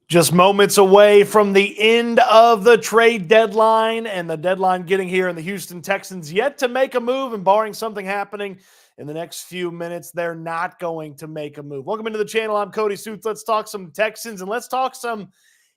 Just moments away from the end of the trade deadline, and the deadline getting here, and the Houston Texans yet to make a move, and barring something happening in the next few minutes, they're not going to make a move. Welcome into the channel. I'm Cody Stoots. Let's talk some Texans, and let's talk some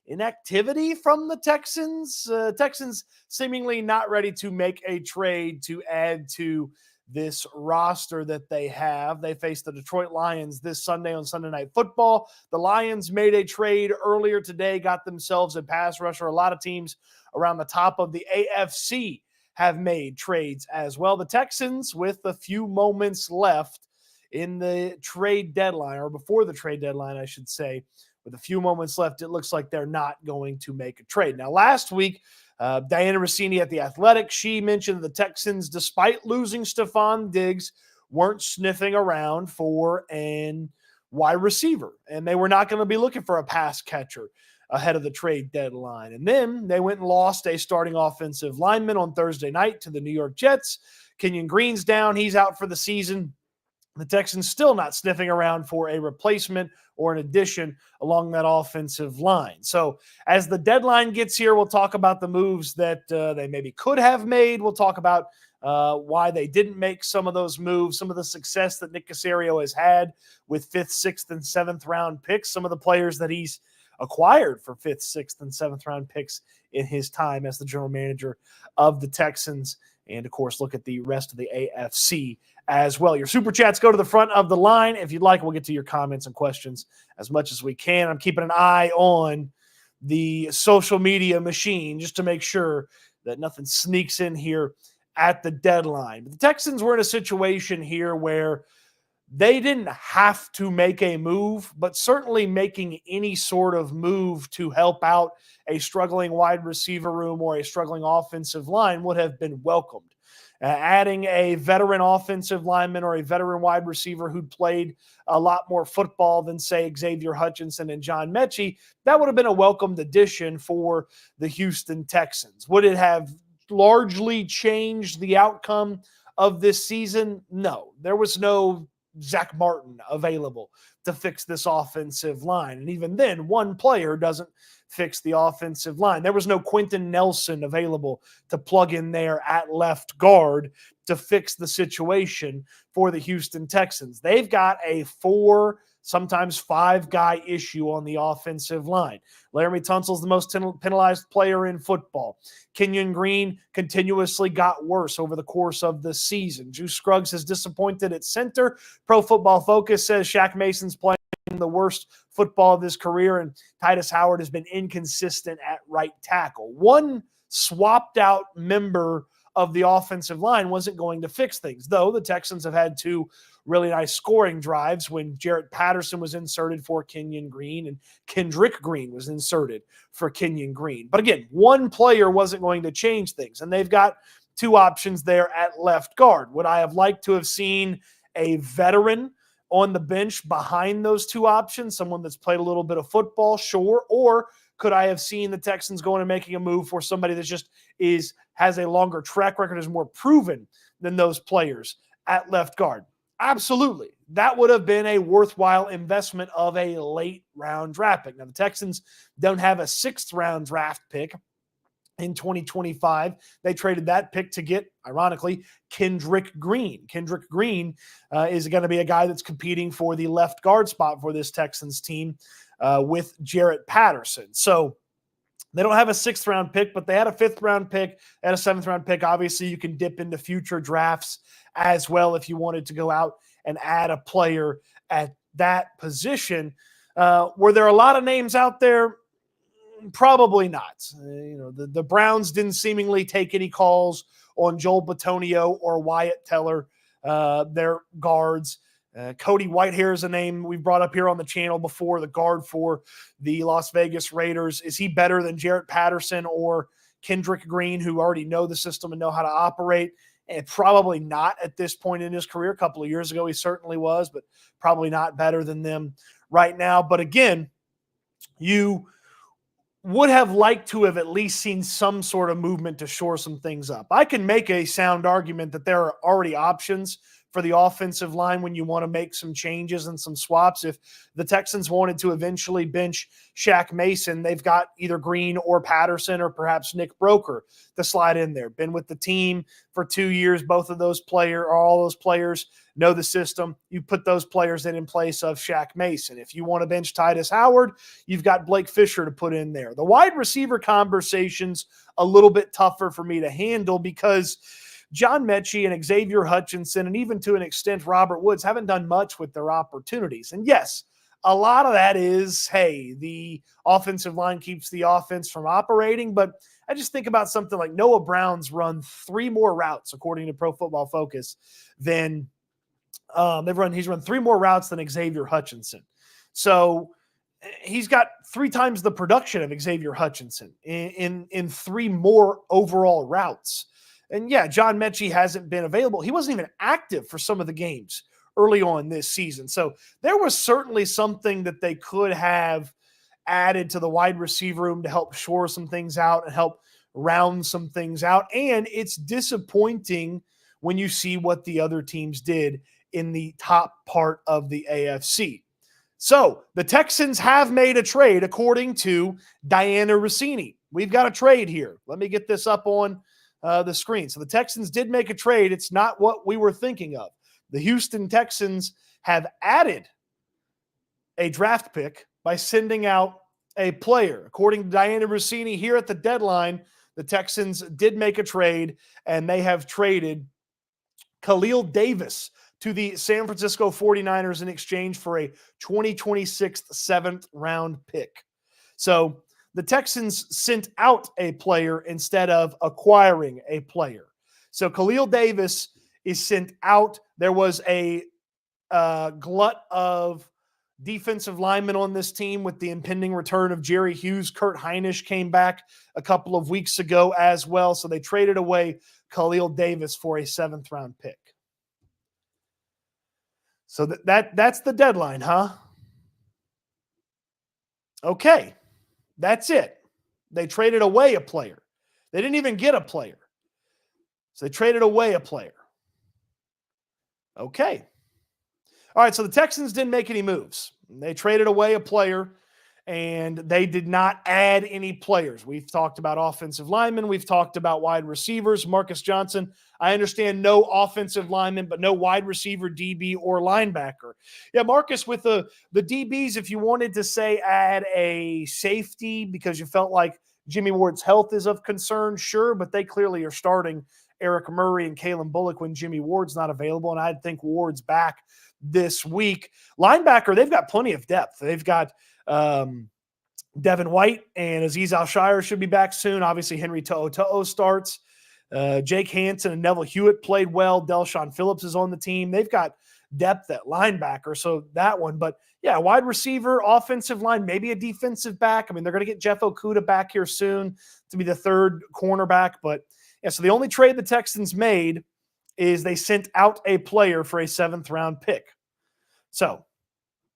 inactivity from the Texans. Texans seemingly not ready to make a trade to add to this roster that they have. They face the Detroit Lions this Sunday on Sunday Night Football. The Lions made a trade earlier today, got themselves a pass rusher. A lot of teams around the top of the AFC have made trades as well. The Texans, with a few moments left in the trade deadline, or before the trade deadline, I should say, with a few moments left, it looks like they're not going to make a trade. Now, last week, Diana Rossini at The Athletic, she mentioned the Texans, despite losing Stefon Diggs, weren't sniffing around for a wide receiver, and they were not going to be looking for a pass catcher ahead of the trade deadline. And then they went and lost a starting offensive lineman on Thursday night to the New York Jets. Kenyon Green's down. He's out for the season. The Texans still not sniffing around for a replacement or an addition along that offensive line. So as the deadline gets here, we'll talk about the moves that they maybe could have made. We'll talk about why they didn't make some of those moves, some of the success that Nick Caserio has had with 5th, 6th, and 7th round picks, some of the players that he's acquired for 5th, 6th, and 7th round picks in his time as the general manager of the Texans. And, of course, look at the rest of the AFC as well. Your super chats go to the front of the line. If you'd like, we'll get to your comments and questions as much as we can. I'm keeping an eye on the social media machine just to make sure that nothing sneaks in here at the deadline. But the Texans were in a situation here where they didn't have to make a move, but certainly making any sort of move to help out a struggling wide receiver room or a struggling offensive line would have been welcomed. Adding a veteran offensive lineman or a veteran wide receiver who'd played a lot more football than, say, Xavier Hutchinson and John Mechie, that would have been a welcomed addition for the Houston Texans. Would it have largely changed the outcome of this season? No. There was no Zach Martin available to fix this offensive line. And even then, one player doesn't fix the offensive line. There was no Quentin Nelson available to plug in there at left guard to fix the situation for the Houston Texans. They've got a 4, sometimes 5-guy issue on the offensive line. Laramie Tunsil's the most penalized player in football. Kenyon Green continuously got worse over the course of the season. Juice Scruggs has disappointed at center. Pro Football Focus says Shaq Mason's playing the worst football of his career, and Titus Howard has been inconsistent at right tackle. One swapped out member of the offensive line wasn't going to fix things, though the Texans have had 2 really nice scoring drives when Jarrett Patterson was inserted for Kenyon Green and Kendrick Green was inserted for Kenyon Green. But again, one player wasn't going to change things, and they've got 2 options there at left guard. Would I have liked to have seen a veteran on the bench behind those 2 options, someone that's played a little bit of football? Sure. Or could I have seen the Texans going and making a move for somebody that just has a longer track record, is more proven than those players at left guard? Absolutely. That would have been a worthwhile investment of a late round draft pick. Now, the Texans don't have a 6th round draft pick in 2025. They traded that pick to get, ironically, Kendrick Green. Kendrick Green is going to be a guy that's competing for the left guard spot for this Texans team with Jarrett Patterson. So they don't have a 6th round pick, but they had a 5th round pick and a 7th round pick. Obviously, you can dip into future drafts as well if you wanted to go out and add a player at that position. Were there a lot of names out there? Probably not. The Browns didn't seemingly take any calls on Joel Bitonio or Wyatt Teller, their guards. Cody Whitehair is a name we've brought up here on the channel before, the guard for the Las Vegas Raiders. Is he better than Jarrett Patterson or Kendrick Green, who already know the system and know how to operate? And probably not at this point in his career. A couple of years ago, he certainly was, but probably not better than them right now. But again, you would have liked to have at least seen some sort of movement to shore some things up. I can make a sound argument that there are already options for the offensive line when you want to make some changes and some swaps. If the Texans wanted to eventually bench Shaq Mason, they've got either Green or Patterson or perhaps Nick Broker to slide in there. Been with the team for 2 years. Both of those all those players know the system. You put those players in place of Shaq Mason. If you want to bench Titus Howard, you've got Blake Fisher to put in there. The wide receiver conversation's a little bit tougher for me to handle because John Mechie and Xavier Hutchinson, and even to an extent Robert Woods, haven't done much with their opportunities. And yes, a lot of that is, hey, the offensive line keeps the offense from operating. But I just think about something like Noah Brown's run 3 more routes, according to Pro Football Focus, than he's run 3 more routes than Xavier Hutchinson. So he's got 3 times the production of Xavier Hutchinson in 3 more overall routes. And yeah, John Mechie hasn't been available. He wasn't even active for some of the games early on this season. So there was certainly something that they could have added to the wide receiver room to help shore some things out and help round some things out. And it's disappointing when you see what the other teams did in the top part of the AFC. So the Texans have made a trade according to Diana Rossini. We've got a trade here. Let me get this up on the screen. So the Texans did make a trade. It's not what we were thinking of. The Houston Texans have added a draft pick by sending out a player. According to Diana Rossini here at the deadline, the Texans did make a trade, and they have traded Khalil Davis to the San Francisco 49ers in exchange for a 2026 7th-round pick. So the Texans sent out a player instead of acquiring a player. So Khalil Davis is sent out. There was a glut of defensive linemen on this team with the impending return of Jerry Hughes. Kurt Heinisch came back a couple of weeks ago as well. So they traded away Khalil Davis for a 7th-round pick. So that's the deadline, huh? Okay. That's it. They traded away a player. They didn't even get a player. So they traded away a player. Okay. All right, so the Texans didn't make any moves. They traded away a player, and they did not add any players. We've talked about offensive linemen. We've talked about wide receivers. Marcus Johnson, I understand no offensive lineman, but no wide receiver, DB, or linebacker. Yeah, Marcus, with the DBs, if you wanted to say add a safety because you felt like Jimmy Ward's health is of concern, sure, but they clearly are starting Eric Murray and Kalen Bullock when Jimmy Ward's not available, and I think Ward's back this week. Linebacker, they've got plenty of depth. They've got Devin White and Azeez Al-Shire should be back soon. Obviously, Henry To'o starts. Jake Hansen and Neville Hewitt played well. Delshon Phillips is on the team. They've got depth at linebacker, so that one. But, yeah, wide receiver, offensive line, maybe a defensive back. I mean, they're going to get Jeff Okudah back here soon to be the 3rd cornerback. But, yeah, so the only trade the Texans made is they sent out a player for a 7th-round pick. So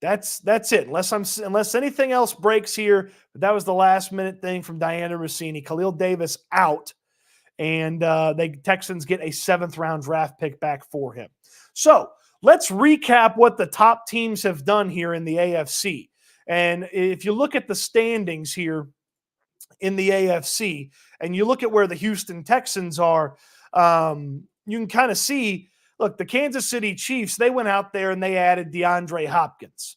that's it. Unless anything else breaks here, but that was the last-minute thing from Diana Rossini. Khalil Davis out, and the Texans get a 7th-round draft pick back for him. So let's recap what the top teams have done here in the AFC. And if you look at the standings here in the AFC, and you look at where the Houston Texans are, you can kind of see, look, the Kansas City Chiefs, they went out there and they added DeAndre Hopkins.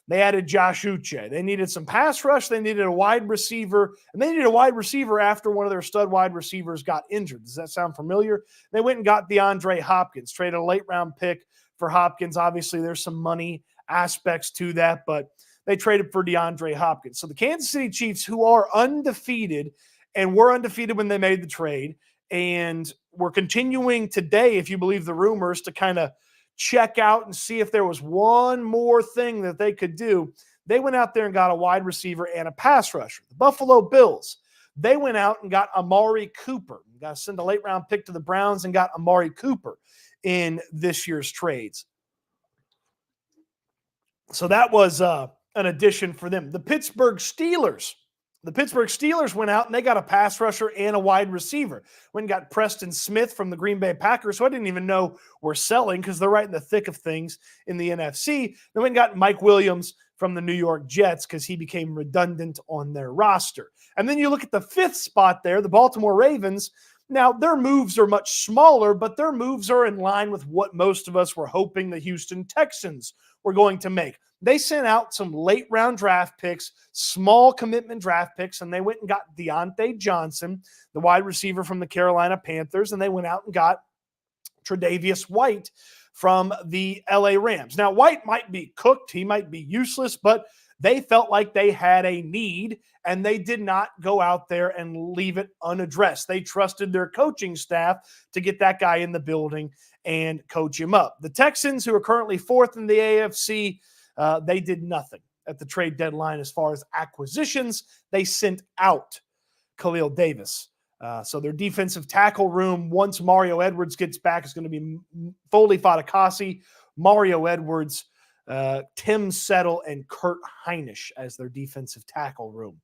They added Josh Uche. They needed some pass rush. They needed a wide receiver, and they needed a wide receiver after one of their stud wide receivers got injured. Does that sound familiar? They went and got DeAndre Hopkins, traded a late-round pick for Hopkins. Obviously, there's some money aspects to that, but they traded for DeAndre Hopkins. So the Kansas City Chiefs, who are undefeated and were undefeated when they made the trade, and we're continuing today, if you believe the rumors, to kind of check out and see if there was one more thing that they could do. They went out there and got a wide receiver and a pass rusher. The Buffalo Bills, they went out and got Amari Cooper. You got to send a late-round pick to the Browns and got Amari Cooper in this year's trades. So that was an addition for them. The Pittsburgh Steelers The Pittsburgh Steelers went out and they got a pass rusher and a wide receiver. Went and got Preston Smith from the Green Bay Packers, who I didn't even know were selling because they're right in the thick of things in the NFC. They went and got Mike Williams from the New York Jets because he became redundant on their roster. And then you look at the fifth spot there, the Baltimore Ravens. Now, their moves are much smaller, but their moves are in line with what most of us were hoping the Houston Texans were going to make. They sent out some late-round draft picks, small commitment draft picks, and they went and got Deontay Johnson, the wide receiver from the Carolina Panthers, and they went out and got Tre'Davious White from the LA Rams. Now, White might be cooked. He might be useless, but they felt like they had a need, and they did not go out there and leave it unaddressed. They trusted their coaching staff to get that guy in the building and coach him up. The Texans, who are currently fourth in the AFC, they did nothing at the trade deadline as far as acquisitions. They sent out Khalil Davis. So their defensive tackle room, once Mario Edwards gets back, is going to be Foley Fatukasi, Mario Edwards, Tim Settle, and Kurt Heinisch as their defensive tackle room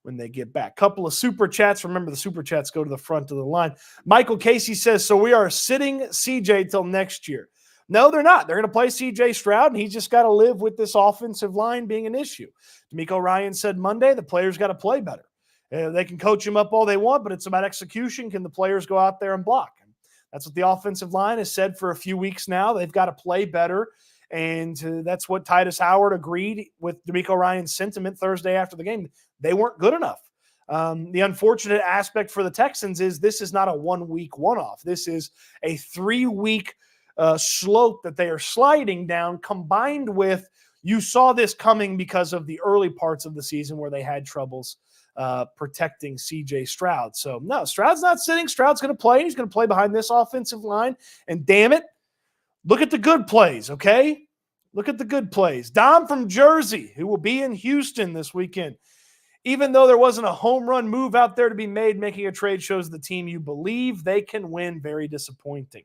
when they get back. Couple of super chats. Remember, the super chats go to the front of the line. Michael Casey says, so we are sitting CJ till next year. No, they're not. They're going to play C.J. Stroud, and he's just got to live with this offensive line being an issue. D'Amico Ryan said Monday, the players got to play better. They can coach him up all they want, but it's about execution. Can the players go out there and block? And that's what the offensive line has said for a few weeks now. They've got to play better, and that's what Titus Howard agreed with D'Amico Ryan's sentiment Thursday after the game. They weren't good enough. The unfortunate aspect for the Texans is this is not a 1 week one-off. This is a 3 week slope that they are sliding down, combined with you saw this coming because of the early parts of the season where they had troubles protecting C.J. Stroud. So, no, Stroud's not sitting. Stroud's going to play, and he's going to play behind this offensive line. And damn it, look at the good plays, okay? Look at the good plays. Dom from Jersey, who will be in Houston this weekend. Even though there wasn't a home run move out there to be made, making a trade shows the team you believe they can win. Very disappointing.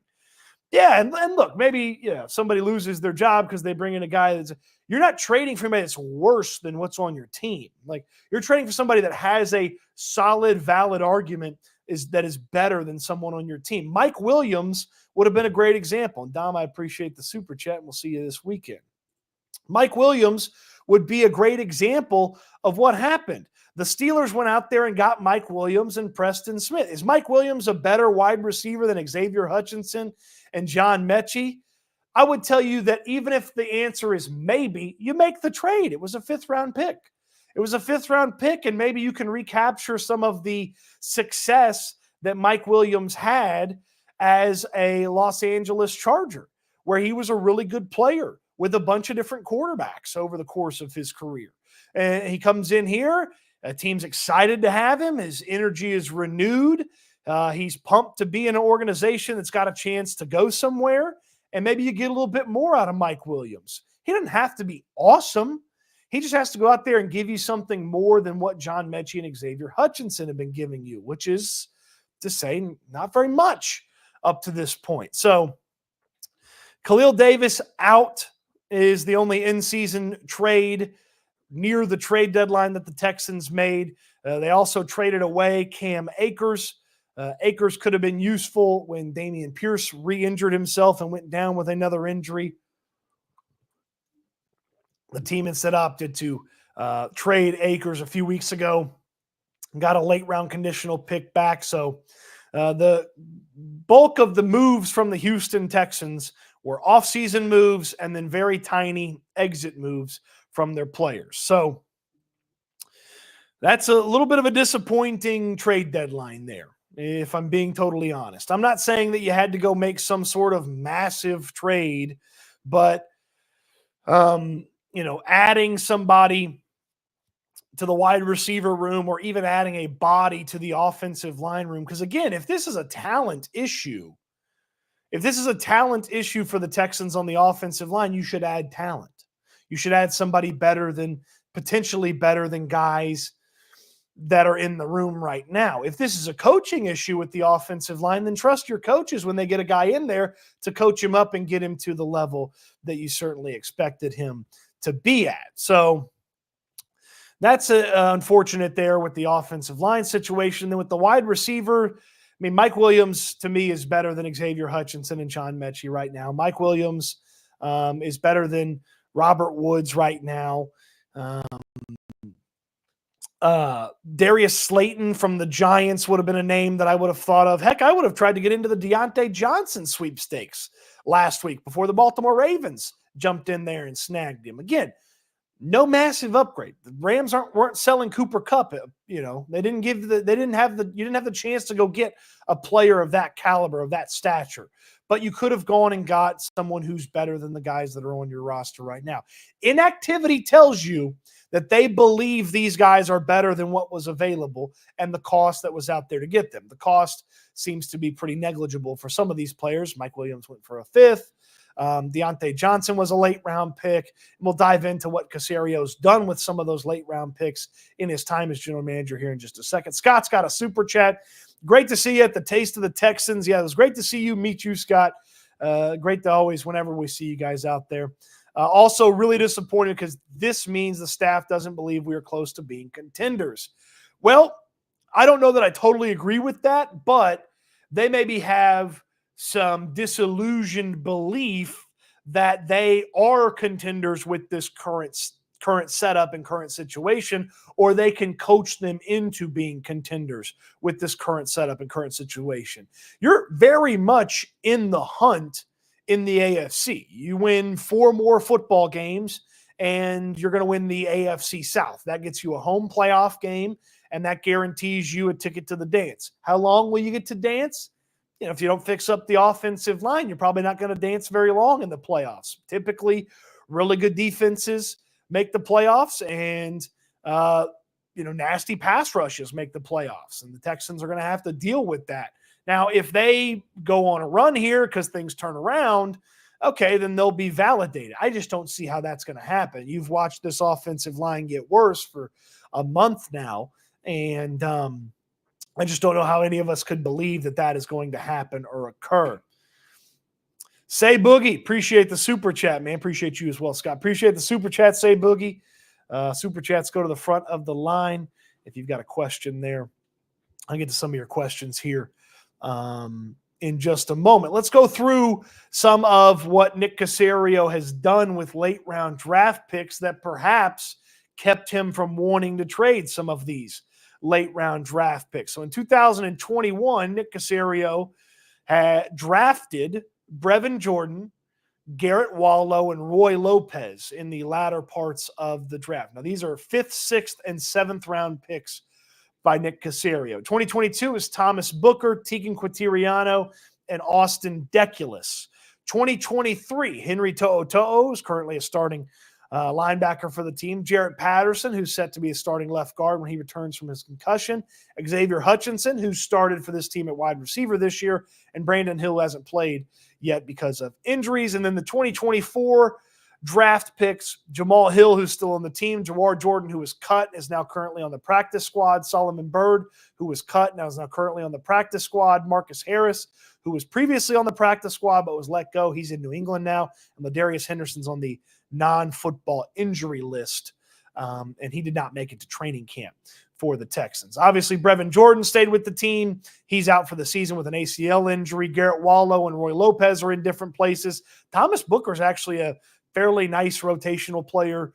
Yeah, and look, maybe somebody loses their job because they bring in a guy that's – you're not trading for anybody that's worse than what's on your team. Like, you're trading for somebody that has a solid, valid argument that is better than someone on your team. Mike Williams would have been a great example. And, Dom, I appreciate the super chat, and we'll see you this weekend. Mike Williams would be a great example of what happened. The Steelers went out there and got Mike Williams and Preston Smith. Is Mike Williams a better wide receiver than Xavier Hutchinson and John Mechie? I would tell you that even if the answer is maybe, you make the trade. It was a 5th-round pick. It was a 5th-round pick, and maybe you can recapture some of the success that Mike Williams had as a Los Angeles Charger, where he was a really good player with a bunch of different quarterbacks over the course of his career. And he comes in here. A team's excited to have him. His energy is renewed. He's pumped to be in an organization that's got a chance to go somewhere. And maybe you get a little bit more out of Mike Williams. He doesn't have to be awesome. He just has to go out there and give you something more than what John Mechie and Xavier Hutchinson have been giving you, which is to say not very much up to this point. So Khalil Davis out is the only in-season trade near the trade deadline that the Texans made. They also traded away Cam Akers. Akers could have been useful when Dameon Pierce re-injured himself and went down with another injury. The team instead opted to trade Akers a few weeks ago. Got a late-round conditional pick back. So the bulk of the moves from the Houston Texans were off-season moves and then very tiny exit moves from their players. So that's a little bit of a disappointing trade deadline there, if I'm being totally honest. I'm not saying that you had to go make some sort of massive trade, but, adding somebody to the wide receiver room or even adding a body to the offensive line room. Because, again, if this is a talent issue for the Texans on the offensive line, you should add talent. You should add somebody potentially better than guys that are in the room right now. If this is a coaching issue with the offensive line, then trust your coaches when they get a guy in there to coach him up and get him to the level that you certainly expected him to be at. So that's unfortunate there with the offensive line situation. Then with the wide receiver, I mean, Mike Williams to me is better than Xavier Hutchinson and John Mechie right now. Mike Williams is better than Robert Woods right now. Darius Slayton from the Giants would have been a name that I would have thought of. Heck, I would have tried to get into the Deontay Johnson sweepstakes last week before the Baltimore Ravens jumped in there and snagged him. Again, no massive upgrade. The Rams weren't selling Cooper Kupp. They didn't you didn't have the chance to go get a player of that caliber, of that stature. But you could have gone and got someone who's better than the guys that are on your roster right now. Inactivity tells you that they believe these guys are better than what was available and the cost that was out there to get them. The cost seems to be pretty negligible for some of these players. Mike Williams went for a fifth. Deontay Johnson was a late-round pick. And we'll dive into what Caserio's done with some of those late-round picks in his time as general manager here in just a second. Scott's got a super chat. Great to see you at the Taste of the Texans. Yeah, it was great to see you. Meet you, Scott. Great to always, whenever we see you guys out there. Also, really disappointed because this means the staff doesn't believe we are close to being contenders. Well, I don't know that I totally agree with that, but they maybe have some disillusioned belief that they are contenders with this current setup and current situation, or they can coach them into being contenders with this current setup and current situation. You're very much in the hunt in the AFC. You win 4 more football games and you're going to win the AFC South. That gets you a home playoff game and that guarantees you a ticket to the dance. How long will you get to dance? If you don't fix up the offensive line, you're probably not going to dance very long in the playoffs. Typically, really good defenses make the playoffs and, nasty pass rushes make the playoffs. And the Texans are going to have to deal with that. Now, if they go on a run here because things turn around, okay, then they'll be validated. I just don't see how that's going to happen. You've watched this offensive line get worse for a month now, and I just don't know how any of us could believe that that is going to happen or occur. Say Boogie, appreciate the super chat, man. Appreciate you as well, Scott. Appreciate the super chat, Say Boogie. Super chats go to the front of the line if you've got a question there. I'll get to some of your questions here in just a moment. Let's go through some of what Nick Caserio has done with late-round draft picks that perhaps kept him from wanting to trade some of these late-round draft picks. So in 2021, Nick Caserio had drafted Brevin Jordan, Garrett Wallow, and Roy Lopez in the latter parts of the draft. Now, these are 5th, 6th, and 7th round picks by Nick Caserio. 2022 is Thomas Booker, Tegan Quateriano, and Austin Deculus. 2023, Henry To'oto'o is currently a starting linebacker for the team. Jarrett Patterson, who's set to be a starting left guard when he returns from his concussion. Xavier Hutchinson, who started for this team at wide receiver this year. And Brandon Hill hasn't played yet because of injuries. And then the 2024 draft picks, Jamal Hill, who's still on the team. Jawar Jordan, who was cut, is now currently on the practice squad. Solomon Byrd, who was cut, now is now currently on the practice squad. Marcus Harris, who was previously on the practice squad but was let go. He's in New England now. And Ladarius Henderson's on the non-football injury list, and he did not make it to training camp for the Texans. Obviously, Brevin Jordan stayed with the team. He's out for the season with an ACL injury. Garrett Wallow and Roy Lopez are in different places. Thomas Booker is actually a fairly nice rotational player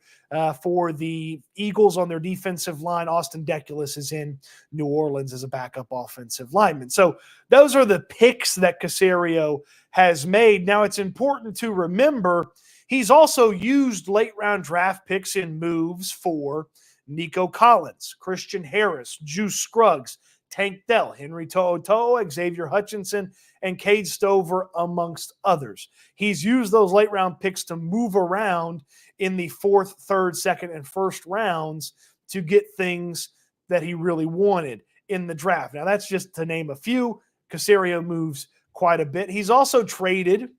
for the Eagles on their defensive line. Austin Deculus is in New Orleans as a backup offensive lineman. So those are the picks that Caserio has made. Now, it's important to remember he's also used late-round draft picks in moves for Nico Collins, Christian Harris, Juice Scruggs, Tank Dell, Henry To'oto'o, Xavier Hutchinson, and Cade Stover, amongst others. He's used those late-round picks to move around in the 4th, 3rd, 2nd, and 1st rounds to get things that he really wanted in the draft. Now, that's just to name a few. Caserio moves quite a bit. He's also traded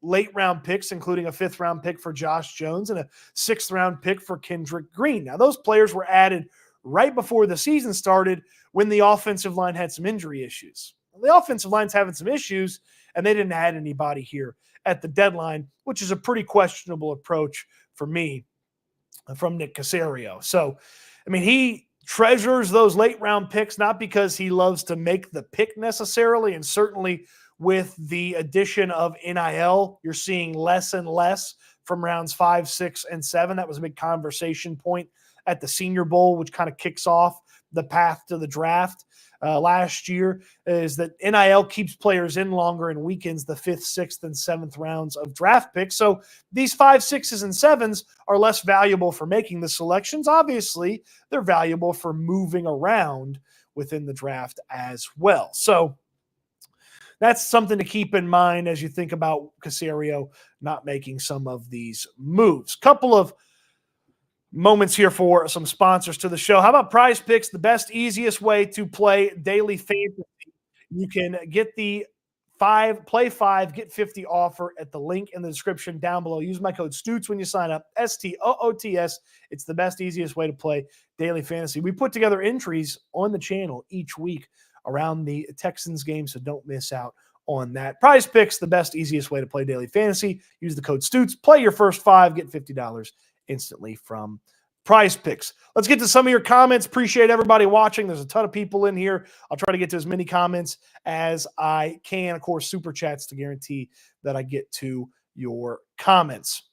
late-round picks, including a 5th-round pick for Josh Jones and a 6th-round pick for Kendrick Green. Now, those players were added right before the season started when the offensive line had some injury issues. The offensive line's having some issues, and they didn't add anybody here at the deadline, which is a pretty questionable approach for me from Nick Caserio. So I mean, he treasures those late round picks, not because he loves to make the pick necessarily. And certainly with the addition of NIL, you're seeing less and less from rounds 5, 6, and 7. That was a big conversation point at the Senior Bowl, which kind of kicks off the path to the draft last year, is that NIL keeps players in longer and weakens the 5th, 6th, and 7th rounds of draft picks. So these 5, 6s, and 7s are less valuable for making the selections. Obviously, they're valuable for moving around within the draft as well. So that's something to keep in mind as you think about Caserio not making some of these moves. Couple of moments here for some sponsors to the show. How about Prize Picks, the best, easiest way to play daily fantasy? You can get the play 5, get 50 offer at the link in the description down below. Use my code Stoots when you sign up, STOOTS. It's the best, easiest way to play daily fantasy. We put together entries on the channel each week around the Texans game, so don't miss out on that. Prize Picks, the best, easiest way to play daily fantasy. Use the code Stoots. Play your first 5, get $50 instantly from Prize Picks. Let's get to some of your comments. Appreciate everybody watching. There's a ton of people in here. I'll try to get to as many comments as I can. Of course, super chats to guarantee that I get to your comments.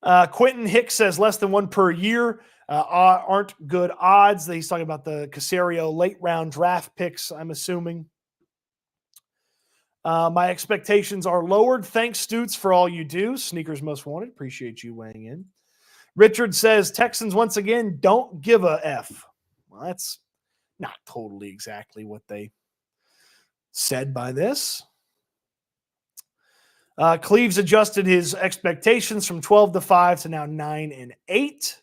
Quentin Hicks says less than 1 per year aren't good odds. He's talking about the Caserio late round draft picks, I'm assuming. My expectations are lowered. Thanks, Stoots, for all you do. Sneakers Most Wanted. Appreciate you weighing in. Richard says, Texans, once again, don't give a F. Well, that's not totally exactly what they said by this. Cleves adjusted his expectations from 12 to 5 to now 9 and 8.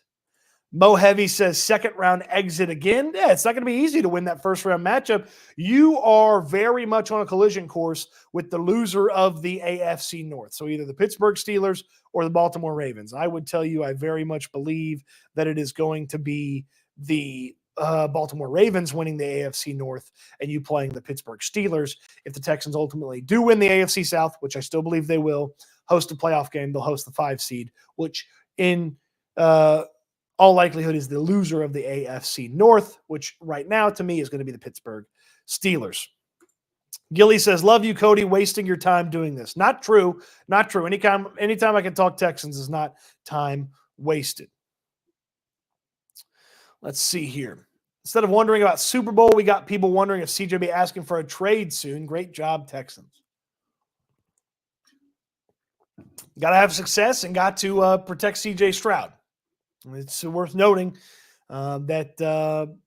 Mo Heavy says second round exit again. Yeah, it's not going to be easy to win that first round matchup. You are very much on a collision course with the loser of the AFC North. So either the Pittsburgh Steelers or the Baltimore Ravens. I would tell you I very much believe that it is going to be the Baltimore Ravens winning the AFC North and you playing the Pittsburgh Steelers. If the Texans ultimately do win the AFC South, which I still believe they will, host a playoff game, they'll host the 5 seed, which in all likelihood is the loser of the AFC North, which right now to me is going to be the Pittsburgh Steelers. Gilly says, love you, Cody, wasting your time doing this. Not true. Not true. Anytime I can talk Texans is not time wasted. Let's see here. Instead of wondering about Super Bowl, we got people wondering if CJ be asking for a trade soon. Great job, Texans. Got to have success and got to protect CJ Stroud. It's worth noting that,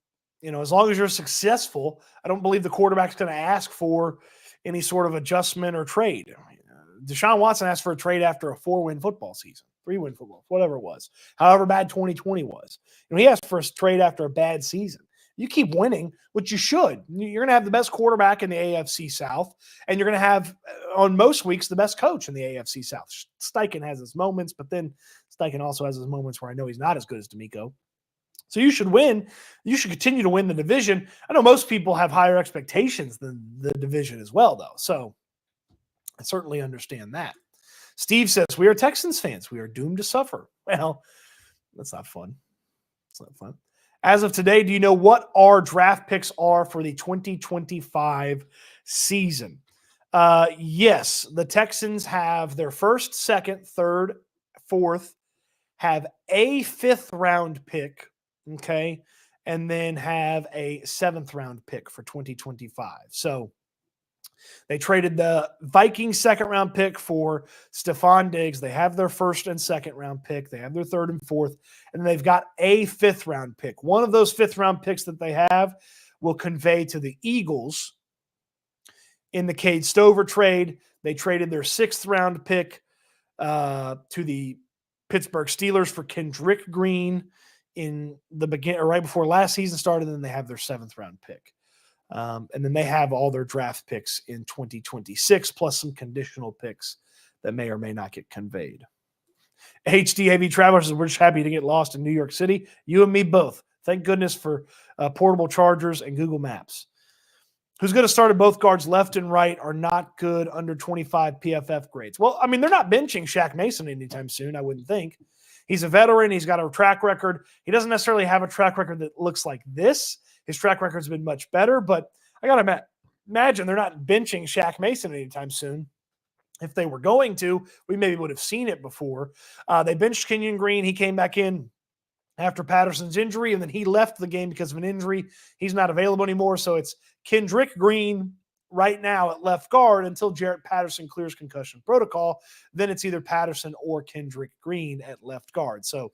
as long as you're successful, I don't believe the quarterback's going to ask for any sort of adjustment or trade. Deshaun Watson asked for a trade after a 4-win football season, 3-win football, whatever it was, however bad 2020 was. He asked for a trade after a bad season. You keep winning, which you should. You're going to have the best quarterback in the AFC South, and you're going to have, on most weeks, the best coach in the AFC South. Steichen has his moments, but then Steichen also has his moments where I know he's not as good as D'Amico. So you should win. You should continue to win the division. I know most people have higher expectations than the division as well, though. So I certainly understand that. Steve says, we are Texans fans. We are doomed to suffer. Well, that's not fun. It's not fun. As of today, do you know what our draft picks are for the 2025 season? Yes, the Texans have their first, second, third, fourth, have a 5th round pick, okay, and then have a 7th round pick for 2025. So they traded the Vikings 2nd round pick for Stefon Diggs. They have their 1st and 2nd round pick. They have their 3rd and 4th, and they've got a 5th round pick. One of those 5th round picks that they have will convey to the Eagles in the Cade Stover trade. They traded their 6th round pick to the Pittsburgh Steelers for Kendrick Green in the right before last season started. And then they have their 7th round pick. And then they have all their draft picks in 2026, plus some conditional picks that may or may not get conveyed. HD Heavy Travelers says, we're just happy to get lost in New York City. You and me both. Thank goodness for portable chargers and Google Maps. Who's going to start at both guards left and right are not good under 25 PFF grades. Well, I mean, they're not benching Shaq Mason anytime soon, I wouldn't think. He's a veteran. He's got a track record. He doesn't necessarily have a track record that looks like this. His track record's been much better, but I got to imagine they're not benching Shaq Mason anytime soon. If they were going to, we maybe would have seen it before. They benched Kenyon Green. He came back in after Patterson's injury, and then he left the game because of an injury. He's not available anymore, so it's Kendrick Green right now at left guard until Jarrett Patterson clears concussion protocol. Then it's either Patterson or Kendrick Green at left guard. So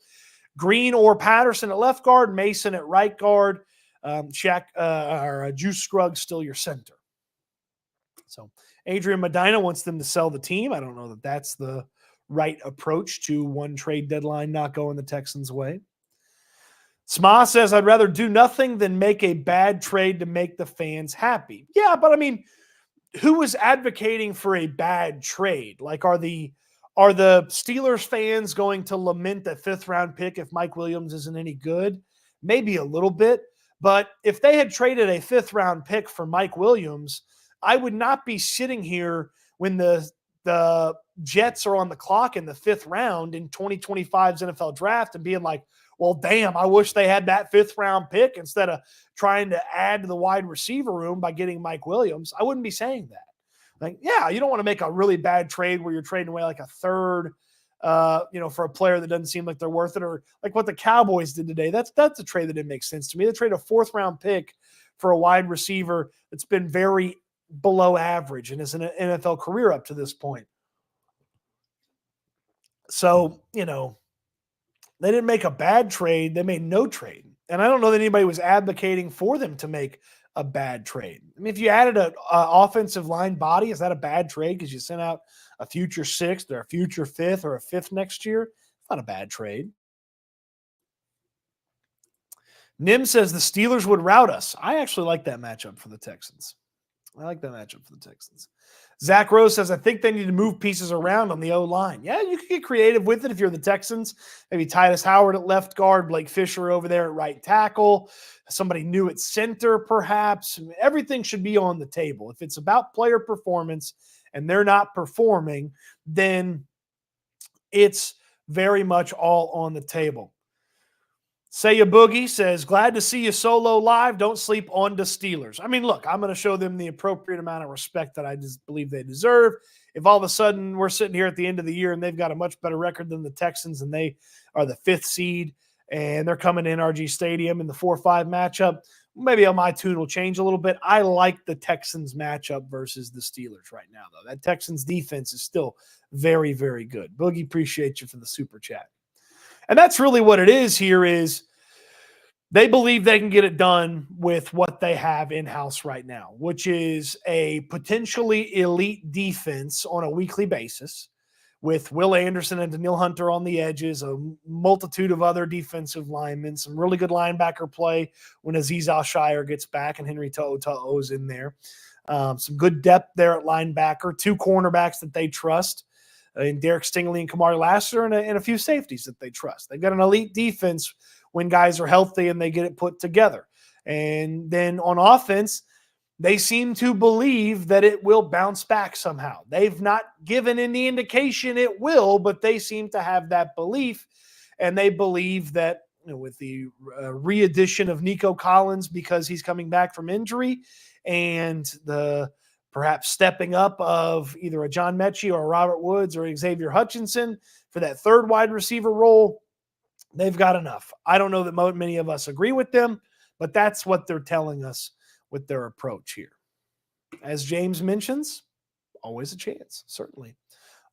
Green or Patterson at left guard, Mason at right guard, Juice Scruggs still your center. So Adrian Medina wants them to sell the team. I don't know that that's the right approach to one trade deadline not going the Texans' way. Sma says, I'd rather do nothing than make a bad trade to make the fans happy. Yeah, but I mean, who is advocating for a bad trade? Like, are the Steelers fans going to lament a fifth-round pick if Mike Williams isn't any good? Maybe a little bit. But if they had traded a fifth-round pick for Mike Williams, I would not be sitting here when the Jets are on the clock in the fifth round in 2025's NFL draft and being like, well, damn, I wish they had that fifth-round pick instead of trying to add to the wide receiver room by getting Mike Williams. I wouldn't be saying that. Like, yeah, you don't want to make a really bad trade where you're trading away like a third, for a player that doesn't seem like they're worth it, or like what the Cowboys did today. That's a trade that didn't make sense to me. They traded a fourth-round pick for a wide receiver that's been very below average in his NFL career up to this point. So, they didn't make a bad trade. They made no trade. And I don't know that anybody was advocating for them to make a bad trade. I mean, if you added an offensive line body, is that a bad trade because you sent out a future sixth or a future fifth or a fifth next year? It's not a bad trade. Nim says the Steelers would rout us. I actually like that matchup for the Texans. Zach Rose says, I think they need to move pieces around on the O-line. Yeah, you could get creative with it if you're the Texans. Maybe Titus Howard at left guard, Blake Fisher over there at right tackle, somebody new at center perhaps. Everything should be on the table. If it's about player performance and they're not performing, then it's very much all on the table. Say a Boogie says, glad to see you solo live. Don't sleep on the Steelers. I mean, look, I'm going to show them the appropriate amount of respect that I just believe they deserve. If all of a sudden we're sitting here at the end of the year and they've got a much better record than the Texans and they are the fifth seed and they're coming to NRG Stadium in the 4-5 matchup, maybe my tune will change a little bit. I like the Texans matchup versus the Steelers right now, though. That Texans defense is still very, very good. Boogie, appreciate you for the super chat. And that's really what it is here is they believe they can get it done with what they have in-house right now, which is a potentially elite defense on a weekly basis with Will Anderson and Daniil Hunter on the edges, a multitude of other defensive linemen, some really good linebacker play when Azeez Al-Shire gets back and Henry To'oto'o's in there. Some good depth there at linebacker, two cornerbacks that they trust. And Derek Stingley and Kamari Lassiter and a few safeties that they trust. They've got an elite defense when guys are healthy and they get it put together. And then on offense, they seem to believe that it will bounce back somehow. They've not given any indication it will, but they seem to have that belief. And they believe that with the re-addition of Nico Collins because he's coming back from injury and the perhaps stepping up of either a John Mechie or a Robert Woods or Xavier Hutchinson for that third wide receiver role, they've got enough. I don't know that many of us agree with them, but that's what they're telling us with their approach here. As James mentions, always a chance, certainly.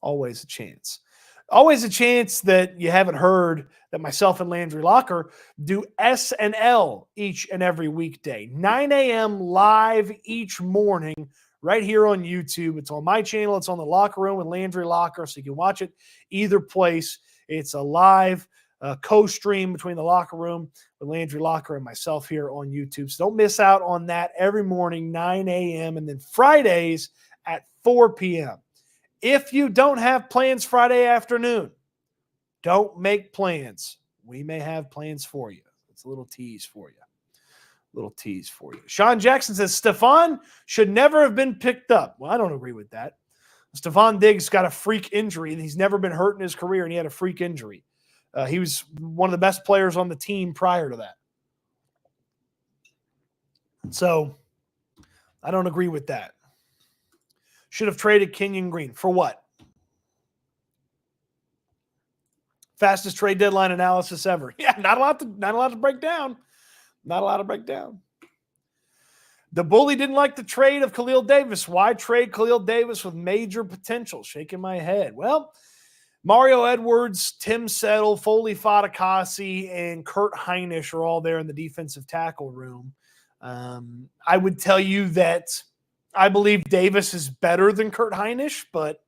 Always a chance. Always a chance that you haven't heard that myself and Landry Locker do SNL each and every weekday, 9 a.m. live each morning right here on YouTube. It's on my channel. It's on the Locker Room with Landry Locker, so you can watch it either place. It's a live co-stream between the Locker Room with Landry Locker and myself here on YouTube. So don't miss out on that every morning, 9 a.m. and then Fridays at 4 p.m. If you don't have plans Friday afternoon, don't make plans. We may have plans for you. It's a little tease for you. Sean Jackson says, Stefon should never have been picked up. Well, I don't agree with that. Stefon Diggs got a freak injury, and he's never been hurt in his career, and he had a freak injury. He was one of the best players on the team prior to that. So I don't agree with that. Should have traded Kenyon Green. For what? Fastest trade deadline analysis ever. Yeah, not a lot to break down. Not a lot to break down. The bully didn't like the trade of Khalil Davis. Why trade Khalil Davis with major potential? Shaking my head. Well, Mario Edwards, Tim Settle, Foley Fatukasi, and Kurt Hinish are all there in the defensive tackle room. I would tell you that I believe Davis is better than Kurt Hinish, but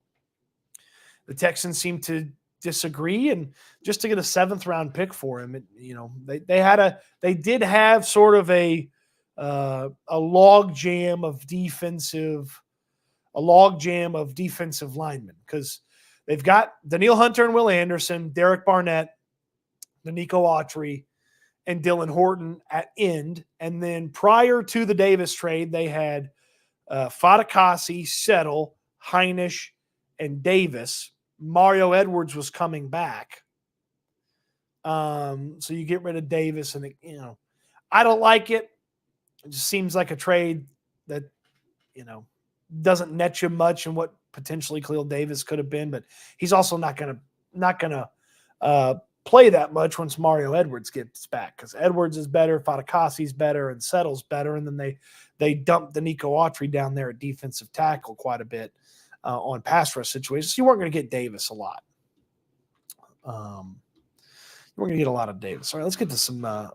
the Texans seem to disagree. And just to get a 7th-round pick for him, they did have sort of a log jam of defensive linemen, because they've got Danielle Hunter and Will Anderson, Derek Barnett, Danico Autry, and Dylan Horton at end. And then prior to the Davis trade, they had Fatukasi, Settle, Hinish, and Davis. Mario Edwards was coming back. So you get rid of Davis, and I don't like it. It just seems like a trade that, doesn't net you much in what potentially Khalil Davis could have been, but he's also not gonna play that much once Mario Edwards gets back, because Edwards is better, Fatukasi's better, and Settle's better, and then they dumped the Danico Autry down there at defensive tackle quite a bit on pass rush situations. You weren't going to get Davis a lot. You weren't going to get a lot of Davis. All right, let's get to some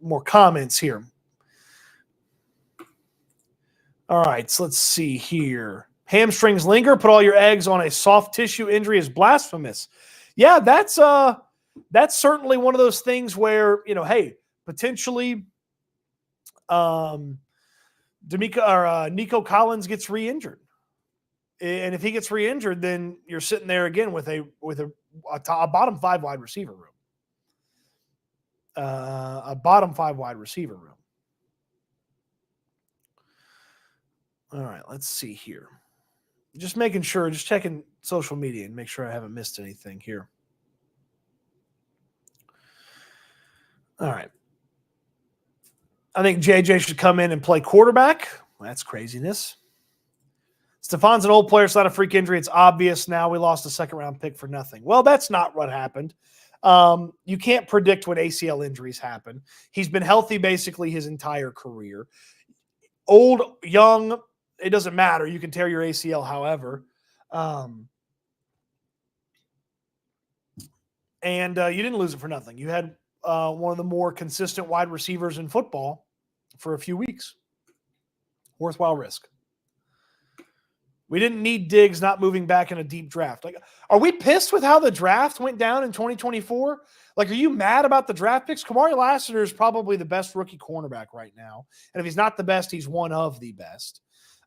more comments here. All right, so let's see here. Hamstrings linger. Put all your eggs on a soft tissue injury is blasphemous. Yeah, that's certainly one of those things where, hey, potentially Nico Collins gets re-injured. And if he gets re-injured, then you're sitting there again with a bottom 5 wide receiver room. A bottom 5 wide receiver room. All right, let's see here. Just making sure, just checking social media and make sure I haven't missed anything here. All right. I think JJ should come in and play quarterback. That's craziness. Stefon's an old player. It's not a freak injury. It's obvious now. We lost a 2nd-round pick for nothing. Well, that's not what happened. You can't predict when ACL injuries happen. He's been healthy basically his entire career. Old, young, it doesn't matter. You can tear your ACL however. And you didn't lose it for nothing. You had one of the more consistent wide receivers in football for a few weeks. Worthwhile risk. We didn't need Diggs not moving back in a deep draft. Like, are we pissed with how the draft went down in 2024? Like, are you mad about the draft picks? Kamari Lassiter is probably the best rookie cornerback right now. And if he's not the best, he's one of the best.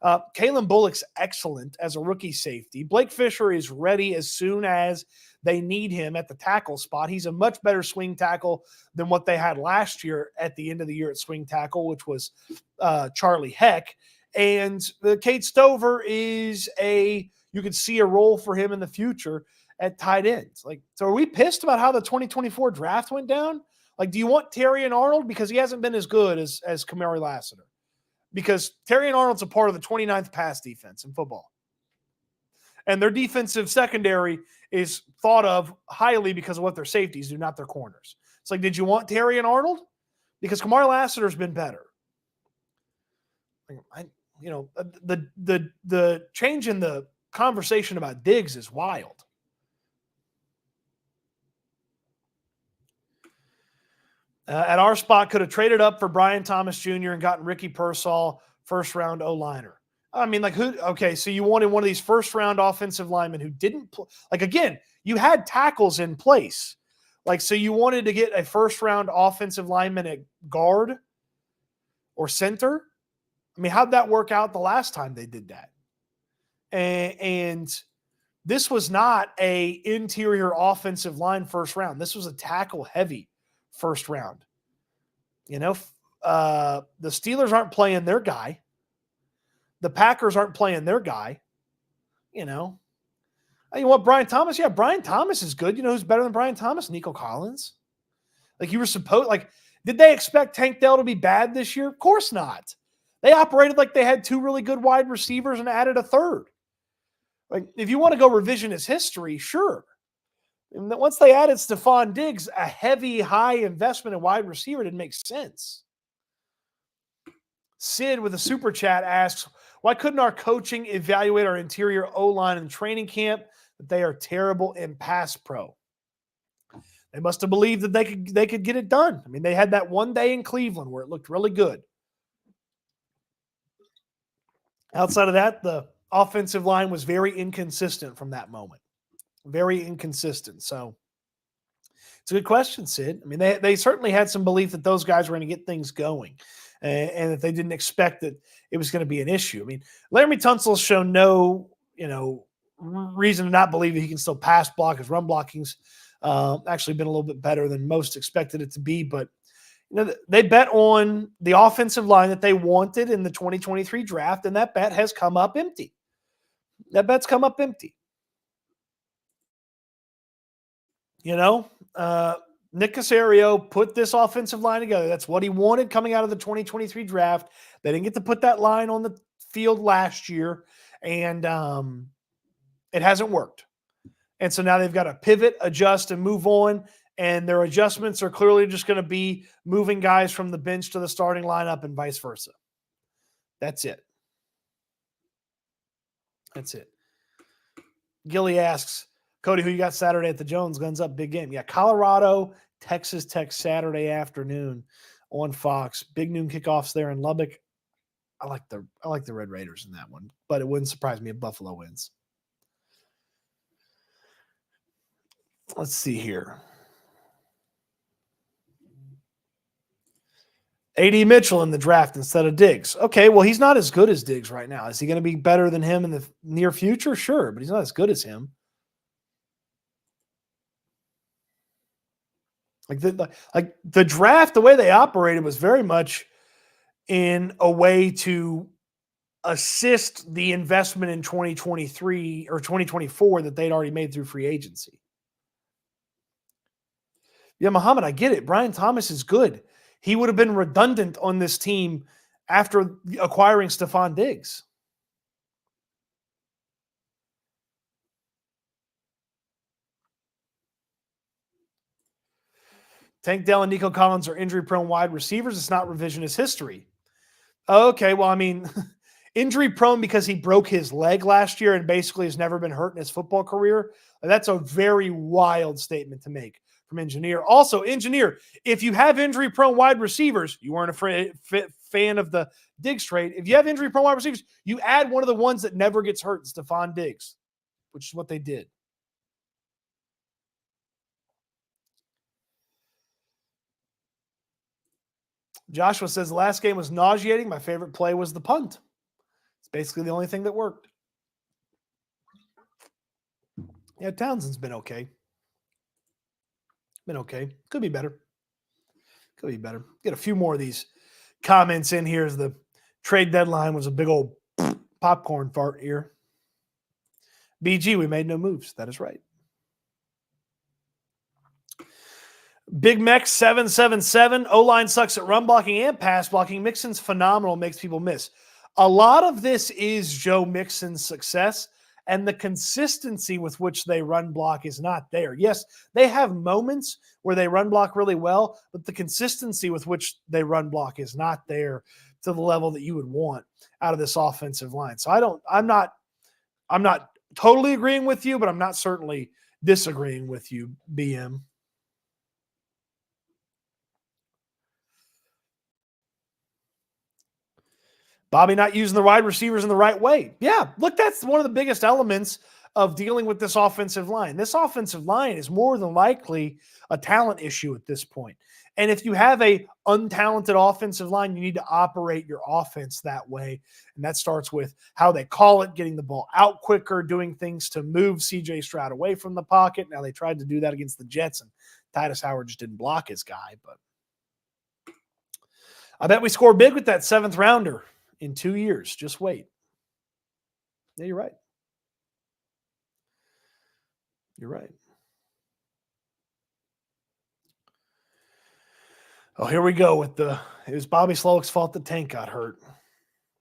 Kalen Bullock's excellent as a rookie safety. Blake Fisher is ready as soon as they need him at the tackle spot. He's a much better swing tackle than what they had last year at the end of the year at swing tackle, which was Charlie Heck. And Kate Stover is you could see a role for him in the future at tight ends. Like, so are we pissed about how the 2024 draft went down? Like, do you want Terry and Arnold? Because he hasn't been as good as Kamari Lassiter. Because Terry and Arnold's a part of the 29th pass defense in football. And their defensive secondary is thought of highly because of what their safeties do, not their corners. It's like, did you want Terry and Arnold? Because Kamari Lassiter's been better. The change in the conversation about Diggs is wild. At our spot, could have traded up for Brian Thomas Jr. and gotten Ricky Pearsall, 1st-round O-liner. I mean, like, who? Okay, so you wanted one of these 1st-round offensive linemen who didn't play. Like, again, you had tackles in place. Like, so you wanted to get a 1st-round offensive lineman at guard or center? I mean, how'd that work out the last time they did that? And this was not a interior offensive line 1st round. This was a tackle-heavy 1st round. The Steelers aren't playing their guy. The Packers aren't playing their guy. You want Brian Thomas? Yeah, Brian Thomas is good. You know who's better than Brian Thomas? Nico Collins. Like you were supposed, like, did they expect Tank Dell to be bad this year? Of course not. They operated like they had two really good wide receivers and added a third. Like, if you want to go revisionist history, sure. And once they added Stefon Diggs, a heavy, high investment in wide receiver didn't make sense. Sid with a super chat asks, why couldn't our coaching evaluate our interior O-line in training camp that they are terrible in pass pro? They must have believed that they could get it done. I mean, they had that one day in Cleveland where it looked really good. Outside of that, the offensive line was very inconsistent from that moment. Very inconsistent. So it's a good question, Sid. I mean, they certainly had some belief that those guys were going to get things going and that they didn't expect that it was going to be an issue. I mean, Laramie Tunsil's shown no, reason to not believe that he can still pass block. His run blocking's actually been a little bit better than most expected it to be. But, they bet on the offensive line that they wanted in the 2023 draft, and that bet has come up empty. That bet's come up empty. Nick Caserio put this offensive line together. That's what he wanted coming out of the 2023 draft. They didn't get to put that line on the field last year, and it hasn't worked. And so now they've got to pivot, adjust, and move on. And their adjustments are clearly just going to be moving guys from the bench to the starting lineup and vice versa. That's it. That's it. Gilly asks, Cody, who you got Saturday at the Jones? Guns up, big game. Yeah, Colorado, Texas Tech Saturday afternoon on Fox. Big noon kickoffs there in Lubbock. I like the Red Raiders in that one, but it wouldn't surprise me if Buffalo wins. Let's see here. A.D. Mitchell in the draft instead of Diggs. Okay, well, he's not as good as Diggs right now. Is he going to be better than him in the near future? Sure, but he's not as good as him. Like the draft, the way they operated was very much in a way to assist the investment in 2023 or 2024 that they'd already made through free agency. Yeah, Muhammad, I get it. Brian Thomas is good. He would have been redundant on this team after acquiring Stefon Diggs. Tank Dell and Nico Collins are injury-prone wide receivers. It's not revisionist history. Okay, well, I mean, injury-prone because he broke his leg last year and basically has never been hurt in his football career. That's a very wild statement to make from Engineer. Also, Engineer, if you have injury-prone wide receivers, you weren't a fan of the Diggs trade. If you have injury-prone wide receivers, you add one of the ones that never gets hurt, Stefon Diggs, which is what they did. Joshua says, the last game was nauseating. My favorite play was the punt. It's basically the only thing that worked. Yeah, Townsend's been okay. Could be better. Get a few more of these comments in here as the trade deadline was a big old popcorn fart here. BG, we made no moves. That is right. Big Mech 777. O-line sucks at run blocking and pass blocking. Mixon's phenomenal, makes people miss. A lot of this is Joe Mixon's success, and the consistency with which they run block is not there. Yes, they have moments where they run block really well, but the consistency with which they run block is not there to the level that you would want out of this offensive line. So I'm not totally agreeing with you, but I'm not certainly disagreeing with you, BM. Bobby not using the wide receivers in the right way. Yeah, look, that's one of the biggest elements of dealing with this offensive line. This offensive line is more than likely a talent issue at this point. And if you have a untalented offensive line, you need to operate your offense that way. And that starts with how they call it, getting the ball out quicker, doing things to move C.J. Stroud away from the pocket. Now, they tried to do that against the Jets, and Titus Howard just didn't block his guy. But I bet we score big with that 7th rounder in 2 years. Just wait. Yeah, you're right. You're right. Oh, here we go with it was Bobby Slowick's fault the tank got hurt.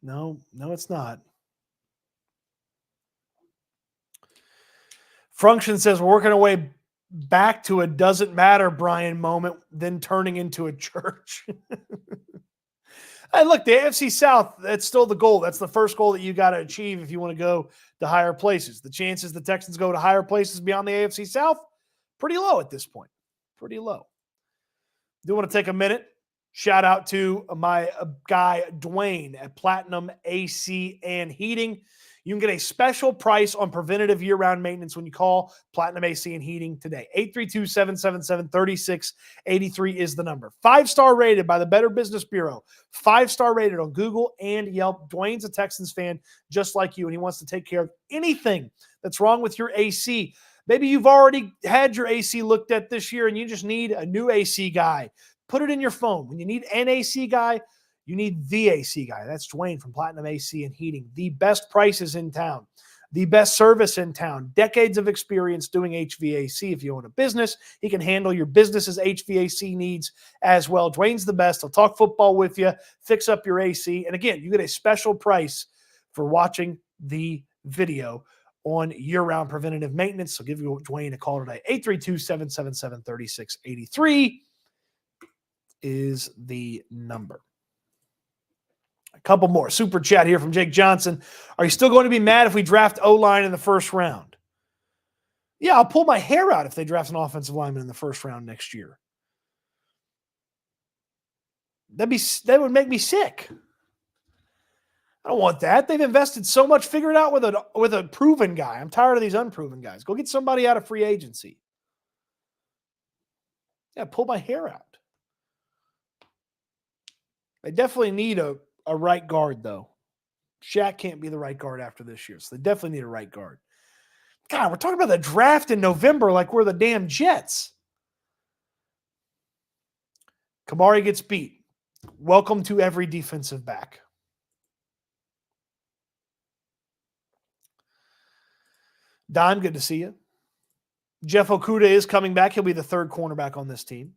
No, it's not. Function says we're working our way back to a doesn't matter Brian moment, then turning into a church. Hey, look, the AFC South, that's still the goal. That's the first goal that you got to achieve if you want to go to higher places. The chances the Texans go to higher places beyond the AFC South, pretty low at this point. Pretty low. Do want to take a minute. Shout out to my guy, Dwyane at Platinum AC and Heating. You can get a special price on preventative year-round maintenance when you call Platinum AC and Heating today. 832-777-3683 is the number. 5-star rated by the Better Business Bureau. 5-star rated on Google and Yelp. Dwayne's a Texans fan just like you, and he wants to take care of anything that's wrong with your AC. Maybe you've already had your AC looked at this year and you just need a new AC guy. Put it in your phone. When you need an AC guy, you need the AC guy. That's Dwyane from Platinum AC and Heating. The best prices in town. The best service in town. Decades of experience doing HVAC. If you own a business, he can handle your business's HVAC needs as well. Dwayne's the best. He'll talk football with you, fix up your AC. And again, you get a special price for watching the video on year-round preventative maintenance. So give Dwyane a call today. 832-777-3683 is the number. A couple more. Super chat here from Jake Johnson. Are you still going to be mad if we draft O-line in the first round? Yeah, I'll pull my hair out if they draft an offensive lineman in the first round next year. That would make me sick. I don't want that. They've invested so much. Figure it out with a proven guy. I'm tired of these unproven guys. Go get somebody out of free agency. Yeah, pull my hair out. They definitely need a right guard, though. Shaq can't be the right guard after this year, so they definitely need a right guard. God, we're talking about the draft in November like we're the damn Jets. Kamari gets beat. Welcome to every defensive back. Don, good to see you. Jeff Okuda is coming back. He'll be the third cornerback on this team.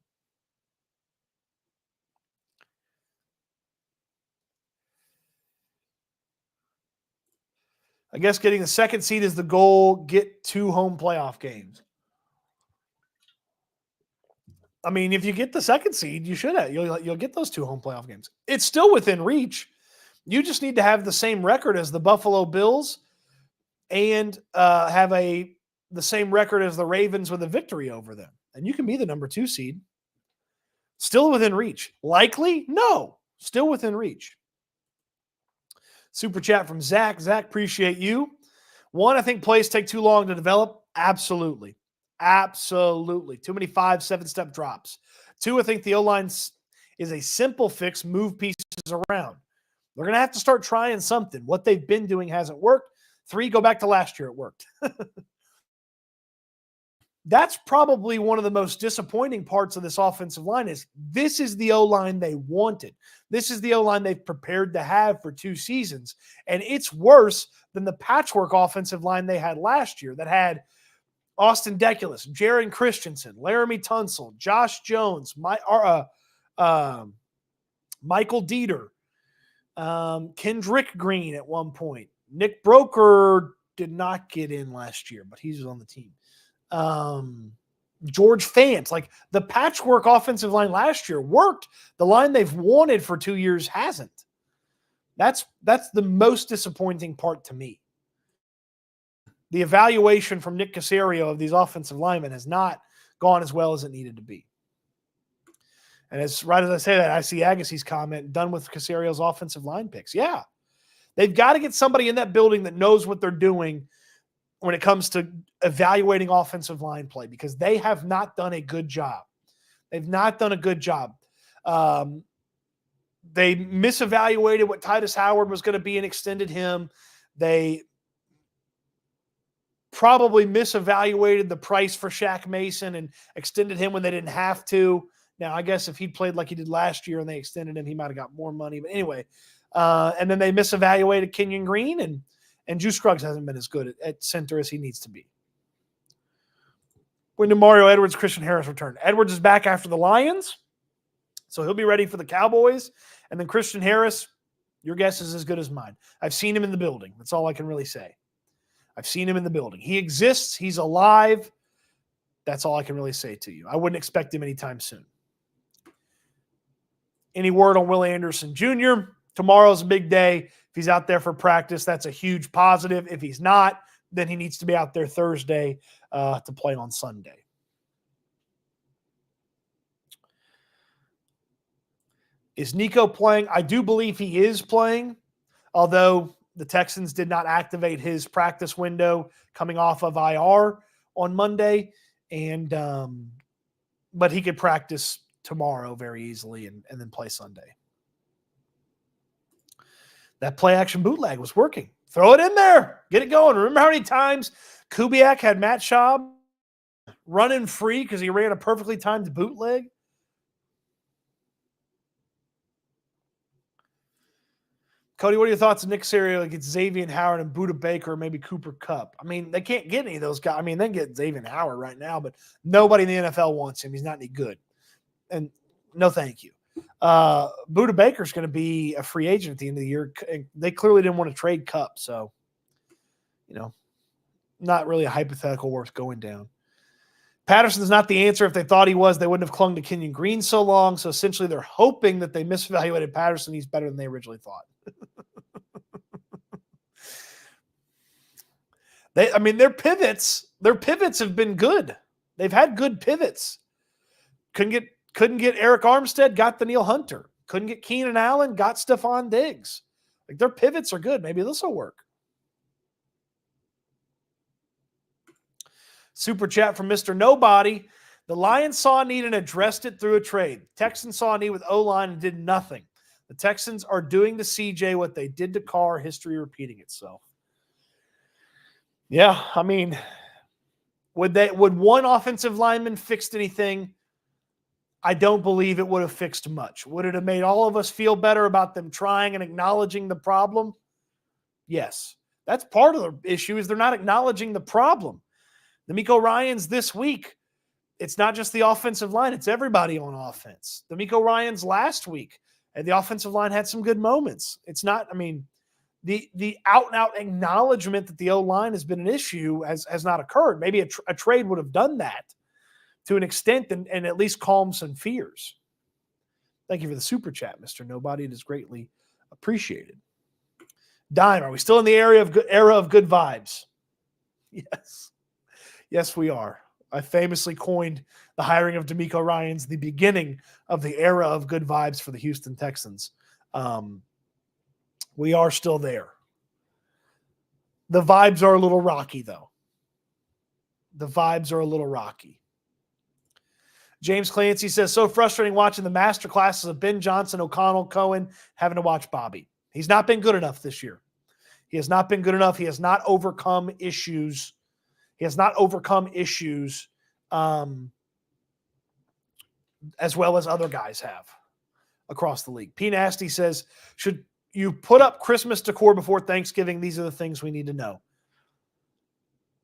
I guess getting the second seed is the goal. Get 2 home playoff games. I mean, if you get the second seed, you should have. You'll get those 2 home playoff games. It's still within reach. You just need to have the same record as the Buffalo Bills and have the same record as the Ravens with a victory over them. And you can be the number 2 seed. Still within reach. Likely? No. Still within reach. Super chat from Zach. Zach, appreciate you. 1, I think plays take too long to develop. Absolutely. Absolutely. Too many 5, 7-step drops. 2, I think the O-line is a simple fix, move pieces around. They're going to have to start trying something. What they've been doing hasn't worked. 3, go back to last year. It worked. That's probably one of the most disappointing parts of this offensive line is this is the O-line they wanted. This is the O-line they've prepared to have for 2 seasons. And it's worse than the patchwork offensive line they had last year that had Austin Deculus, Jaron Christensen, Laramie Tunsil, Josh Jones, Michael Dieter, Kendrick Green at one point. Nick Broker did not get in last year, but he's on the team. George Fant, like the patchwork offensive line last year worked. The line they've wanted for 2 years hasn't. That's the most disappointing part to me. The evaluation from Nick Caserio of these offensive linemen has not gone as well as it needed to be. And right as I say that, I see Agassi's comment, done with Caserio's offensive line picks. Yeah. They've got to get somebody in that building that knows what they're doing when it comes to evaluating offensive line play because they have not done a good job. They've not done a good job. They misevaluated what Titus Howard was going to be and extended him. They probably misevaluated the price for Shaq Mason and extended him when they didn't have to. Now, I guess if he played like he did last year and they extended him, he might have got more money. But anyway, and then they misevaluated Kenyon Green, and Juice Scruggs hasn't been as good at center as he needs to be. when did Mario Edwards, Christian Harris return? Edwards is back after the Lions, so he'll be ready for the Cowboys. And then Christian Harris, your guess is as good as mine. I've seen him in the building. That's all I can really say. I've seen him in the building. He exists. He's alive. That's all I can really say to you. I wouldn't expect him anytime soon. Any word on Will Anderson Jr.? Tomorrow's a big day. If he's out there for practice, that's a huge positive. If he's not, then he needs to be out there Thursday to play on Sunday. Is Nico playing? I do believe he is playing, although the Texans did not activate his practice window coming off of IR on Monday. But he could practice tomorrow very easily and then play Sunday. That play action bootleg was working. Throw it in there. Get it going. Remember how many times Kubiak had Matt Schaub running free because he ran a perfectly timed bootleg? Cody, what are your thoughts on Nick Caserio against Xavier Howard and Budda Baker or maybe Cooper Kupp? I mean, they can't get any of those guys. I mean, they can get Xavier Howard right now, but nobody in the NFL wants him. He's not any good. And no thank you. Budda Baker's going to be a free agent at the end of the year. They clearly didn't want to trade Kupp, so, not really a hypothetical worth going down. Patterson's not the answer. If they thought he was, they wouldn't have clung to Kenyon Green so long. So essentially they're hoping that they misevaluated Patterson. He's better than they originally thought. Their pivots have been good. They've had good pivots. Couldn't get Eric Armstead, got Danielle Hunter. Couldn't get Keenan Allen, got Stefon Diggs. Like, their pivots are good. Maybe this will work. Super chat from Mr. Nobody. The Lions saw a need and addressed it through a trade. Texans saw a need with O-line and did nothing. The Texans are doing to CJ what they did to Carr, history repeating itself. Yeah, I mean, would one offensive lineman fixed anything? I don't believe it would have fixed much. Would it have made all of us feel better about them trying and acknowledging the problem? Yes. That's part of the issue, is they're not acknowledging the problem. D'Amico Ryans this week, it's not just the offensive line, it's everybody on offense. D'Amico Ryans last week, and the offensive line had some good moments. It's not, the out-and-out acknowledgement that the O-line has been an issue has not occurred. Maybe a trade would have done that to an extent and at least calm some fears. Thank you for the super chat, Mr. Nobody. It is greatly appreciated. Dime, are we still in the era of good vibes? Yes. Yes, we are. I famously coined the hiring of D'Amico Ryans the beginning of the era of good vibes for the Houston Texans. We are still there. The vibes are a little rocky, though. The vibes are a little rocky. James Clancy says, so frustrating watching the master classes of Ben Johnson, O'Connell, Cohen, having to watch Bobby. He's not been good enough this year. He has not been good enough. He has not overcome issues. As well as other guys have across the league. P. Nasty says, should you put up Christmas decor before Thanksgiving? These are the things we need to know.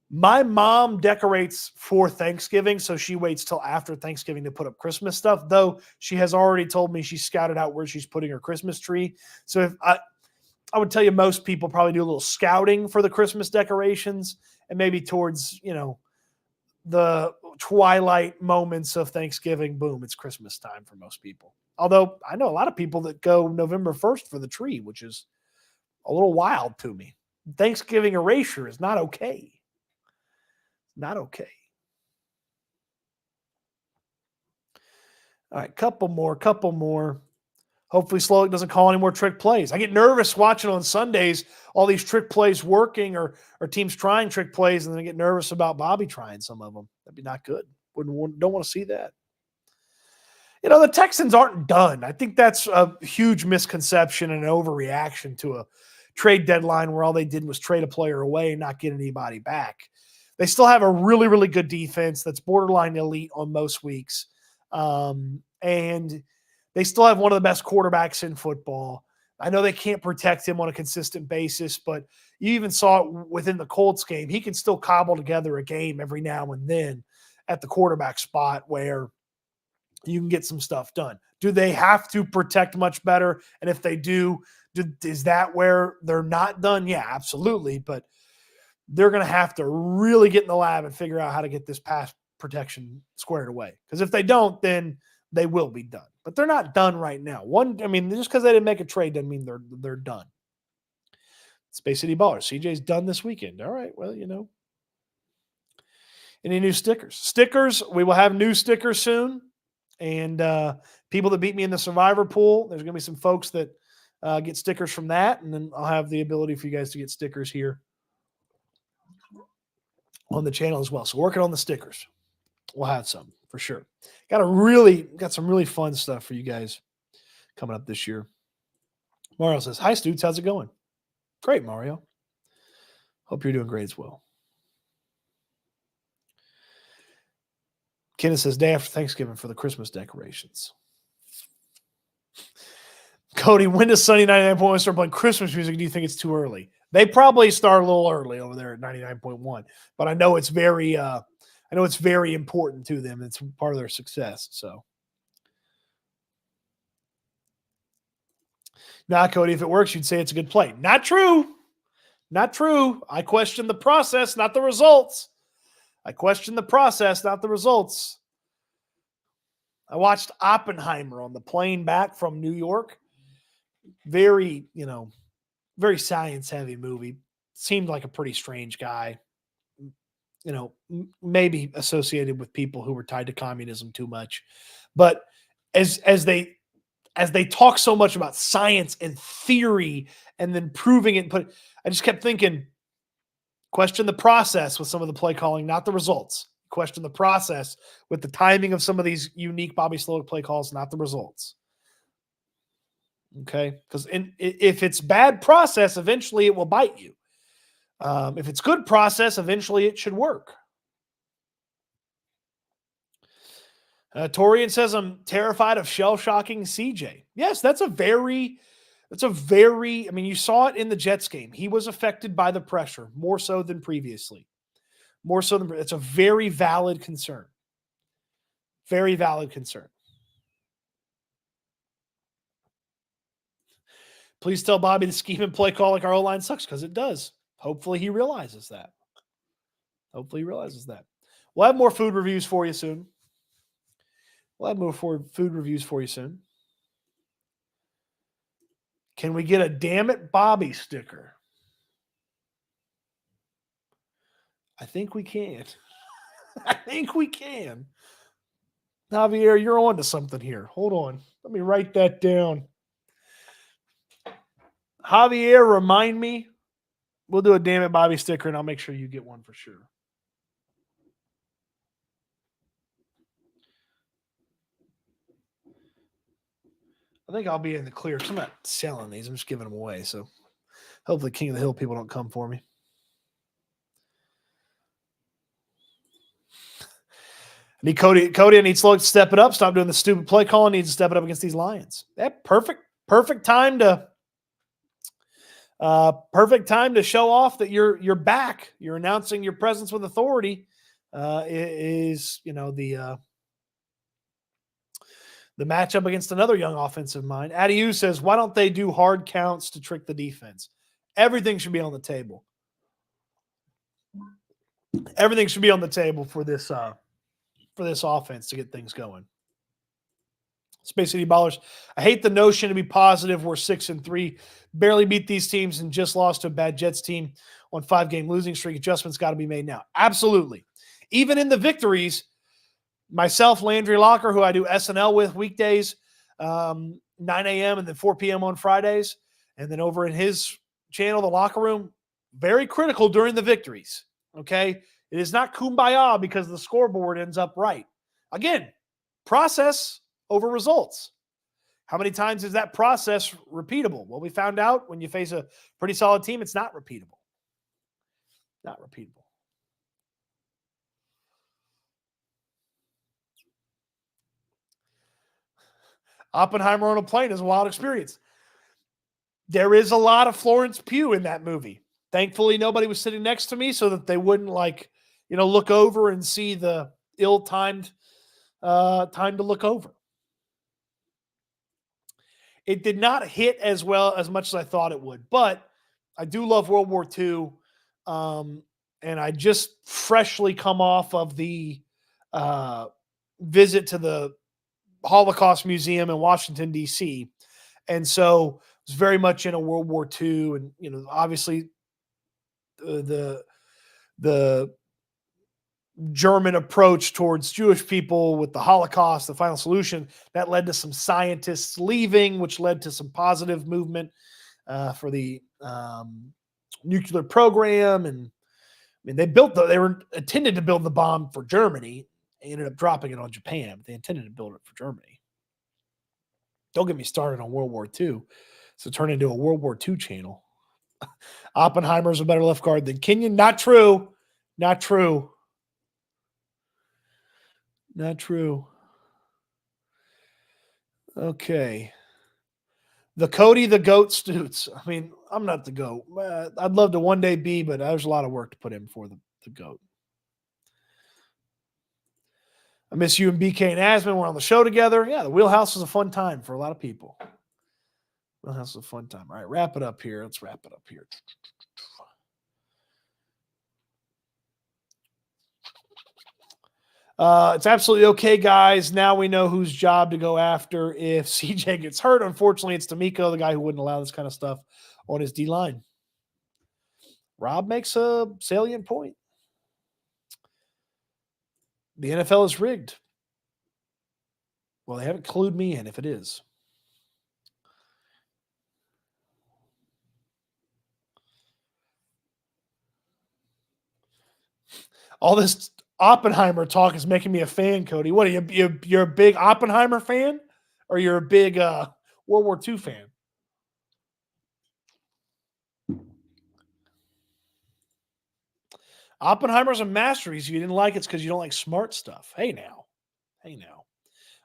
My mom decorates for Thanksgiving, so she waits till after Thanksgiving to put up Christmas stuff, though she has already told me she's scouted out where she's putting her Christmas tree. So if I would tell you most people probably do a little scouting for the Christmas decorations, and maybe towards, the twilight moments of Thanksgiving, boom, it's Christmas time for most people. Although I know a lot of people that go November 1st for the tree, which is a little wild to me. Thanksgiving erasure is not okay. Not okay. All right, couple more. Hopefully Slowick doesn't call any more trick plays. I get nervous watching on Sundays all these trick plays working or teams trying trick plays, and then I get nervous about Bobby trying some of them. That'd be not good. Don't want to see that. The Texans aren't done. I think that's a huge misconception and an overreaction to a trade deadline where all they did was trade a player away and not get anybody back. They still have a really, really good defense that's borderline elite on most weeks. And they still have one of the best quarterbacks in football. I know they can't protect him on a consistent basis, but you even saw it within the Colts game. He can still cobble together a game every now and then. at the quarterback spot where you can get some stuff done. Do they have to protect much better? And if they do, is that where they're not done? Yeah, absolutely. But they're going to have to really get in the lab and figure out how to get this pass protection squared away. Because if they don't, then they will be done. But they're not done right now. Just because they didn't make a trade doesn't mean they're done. Space City Ballers. CJ's done this weekend. All right, well, Any new stickers? Stickers, we will have new stickers soon. And people that beat me in the Survivor pool, there's going to be some folks that get stickers from that. And then I'll have the ability for you guys to get stickers here on the channel as well. So working on the stickers. We'll have some for sure. Got some really fun stuff for you guys coming up this year. Mario says, "Hi, Stoots. How's it going?" Great, Mario. Hope you're doing great as well. Kenneth says, "Day after Thanksgiving for the Christmas decorations." Cody, when does Sunny 99.1 start playing Christmas music? Do you think it's too early? They probably start a little early over there at 99.1, but I know it's very important to them. It's part of their success. So, nah, Cody, if it works, you'd say it's a good play. Not true. Not true. I question the process, not the results. I question the process, not the results. I watched Oppenheimer on the plane back from New York. Very science-heavy movie. Seemed like a pretty strange guy. Maybe associated with people who were tied to communism too much. But as they talk so much about science and theory and then proving it, I just kept thinking, question the process with some of the play calling, not the results. Question the process with the timing of some of these unique Bobby Slowick play calls, not the results. Okay? Because if it's bad process, eventually it will bite you. If it's good process, eventually it should work. Torian says, "I'm terrified of shell-shocking CJ." Yes, that's a very, you saw it in the Jets game. He was affected by the pressure more so than previously. It's a very valid concern. Very valid concern. Please tell Bobby to scheme and play call like our O-line sucks, because it does. Hopefully he realizes that. We'll have more food reviews for you soon. Can we get a "Damn It Bobby" sticker? I think we can. Javier, you're on to something here. Hold on. Let me write that down. Javier, remind me. We'll do a "Damn It Bobby" sticker, and I'll make sure you get one for sure. I think I'll be in the clear because I'm not selling these. I'm just giving them away. So hopefully King of the Hill people don't come for me. I need Cody. I need Slowick to step it up. Stop doing the stupid play call. I need to step it up against these Lions. That perfect time to show off that you're back. You're announcing your presence with authority. The matchup against another young offensive mind. Adiu says, "Why don't they do hard counts to trick the defense?" Everything should be on the table. Everything should be on the table for this offense to get things going. Space City Ballers, I hate the notion to be positive. We're 6-3, barely beat these teams and just lost to a bad Jets team on 5-game losing streak. Adjustments got to be made now. Absolutely. Even in the victories, myself, Landry Locker, who I do SNL with weekdays, 9 a.m. and then 4 p.m. on Fridays. And then over in his channel, The Locker Room, very critical during the victories. Okay? It is not kumbaya because the scoreboard ends up right. Again, process over results. How many times is that process repeatable? Well, we found out when you face a pretty solid team, it's not repeatable. Not repeatable. Oppenheimer on a plane is a wild experience. There is a lot of Florence Pugh in that movie. Thankfully, nobody was sitting next to me so that they wouldn't look over and see the ill-timed time to look over. It did not hit as well as much as I thought it would, but I do love World War II. And I just freshly come off of the visit to the Holocaust Museum in Washington, D.C. And so it's very much in a World War II. And, obviously the German approach towards Jewish people with the Holocaust, the final solution, that led to some scientists leaving, which led to some positive movement for the nuclear program. And they were intended to build the bomb for Germany. They ended up dropping it on Japan, but they intended to build it for Germany. Don't get me started on World War II. So turn into a World War II channel. Oppenheimer's a better left guard than Kenyon. Not true. Not true. Not true. Okay. The Cody the Goat Stoots. I mean, I'm not the GOAT. I'd love to one day be, but there's a lot of work to put in for the GOAT. I miss you and BK and Asman. We're on the show together. Yeah, the Wheelhouse was a fun time for a lot of people. Wheelhouse was a fun time. All right, wrap it up here. Let's wrap it up here. It's absolutely okay, guys. Now we know whose job to go after if CJ gets hurt. Unfortunately, it's D'Amico, the guy who wouldn't allow this kind of stuff on his D-line. Rob makes a salient point. The NFL is rigged. Well, they haven't clued me in if it is. All this Oppenheimer talk is making me a fan, Cody. What are you? You're a big Oppenheimer fan, or you're a big World War II fan? Oppenheimer's a masterpiece. If you didn't like it, it's because you don't like smart stuff. Hey now.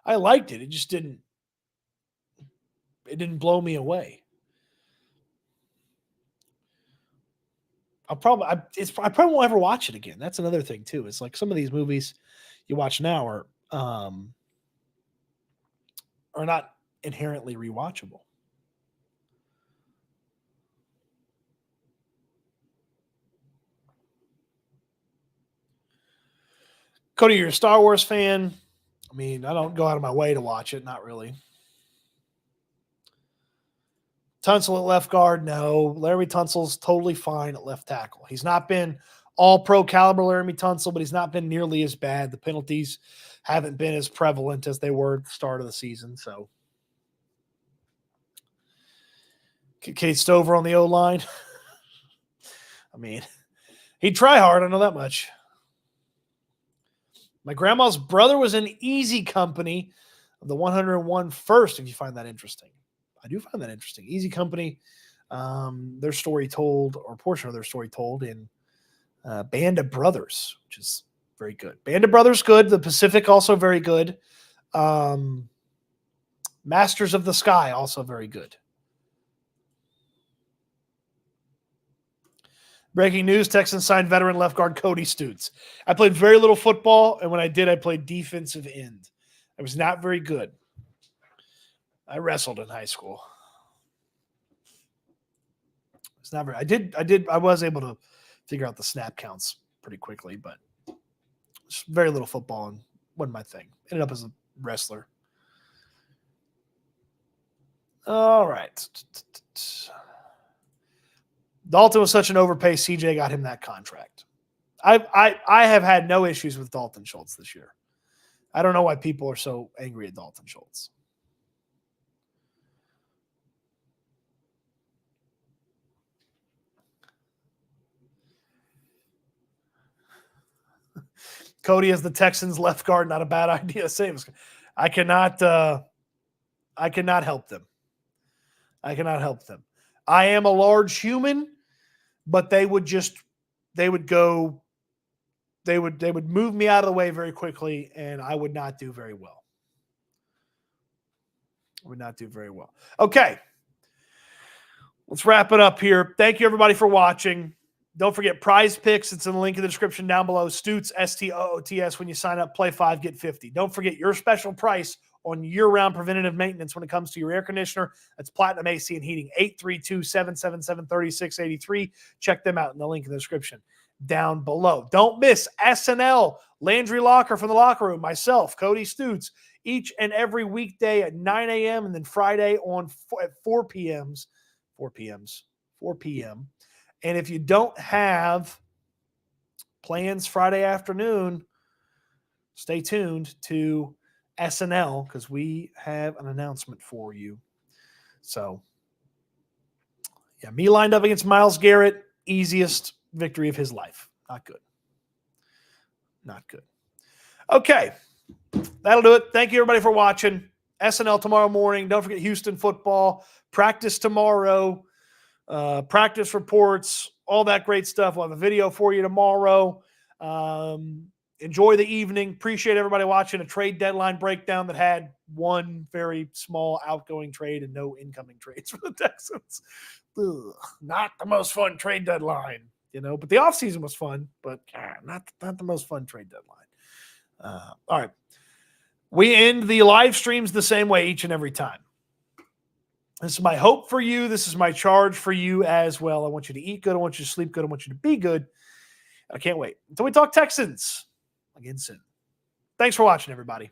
I liked it. It just didn't. It didn't blow me away. I probably won't ever watch it again. That's another thing too. It's like some of these movies you watch now are not inherently rewatchable. Cody, you're a Star Wars fan. I mean, I don't go out of my way to watch it. Not really. Tunsil at left guard, no. Laremy Tunsil's totally fine at left tackle. He's not been all-pro caliber Laremy Tunsil, but he's not been nearly as bad. The penalties haven't been as prevalent as they were at the start of the season. So, Kate Stover on the O-line. I mean, he'd try hard. I know that much. My grandma's brother was in Easy Company of the 101 First, if you find that interesting. I do find that interesting. Easy Company, their story told, or portion of their story told in Band of Brothers, which is very good. Band of Brothers, good. The Pacific, also very good. Masters of the Sky, also very good. Breaking news, Texans signed veteran left guard Cody Stoots. I played very little football, and when I did, I played defensive end. I was not very good. I wrestled in high school. It's not very. I was able to figure out the snap counts pretty quickly, but just very little football and wasn't my thing. Ended up as a wrestler. All right. Dalton was such an overpay. CJ got him that contract. I have had no issues with Dalton Schultz this year. I don't know why people are so angry at Dalton Schultz. Cody as the Texans left guard, not a bad idea. Same. I cannot help them. I cannot help them. I am a large human, but they would move me out of the way very quickly, and I would not do very well. Okay. Let's wrap it up here. Thank you, everybody, for watching. Don't forget Prize Picks. It's in the link in the description down below. Stoots, STOOTS. When you sign up, play 5, get 50. Don't forget your special price on year-round preventative maintenance when it comes to your air conditioner. That's Platinum AC and Heating, 832-777-3683. Check them out in the link in the description down below. Don't miss SNL, Landry Locker from the Locker Room, myself, Cody Stoots, each and every weekday at 9 a.m. and then Friday at 4 p.m. 4 p.m. And if you don't have plans Friday afternoon, stay tuned to SNL because we have an announcement for you. So, yeah, me lined up against Myles Garrett, easiest victory of his life. Not good. Not good. Okay, that'll do it. Thank you, everybody, for watching. SNL tomorrow morning. Don't forget Houston football. Practice tomorrow. Practice reports, all that great stuff. We'll have a video for you tomorrow. Enjoy the evening. Appreciate everybody watching a trade deadline breakdown that had one very small outgoing trade and no incoming trades for the Texans. Ugh, not the most fun trade deadline, but the offseason was fun, but not the most fun trade deadline. All right. We end the live streams the same way each and every time. This is my hope for you. This is my charge for you as well. I want you to eat good. I want you to sleep good. I want you to be good. I can't wait until we talk Texans again soon. Thanks for watching, everybody.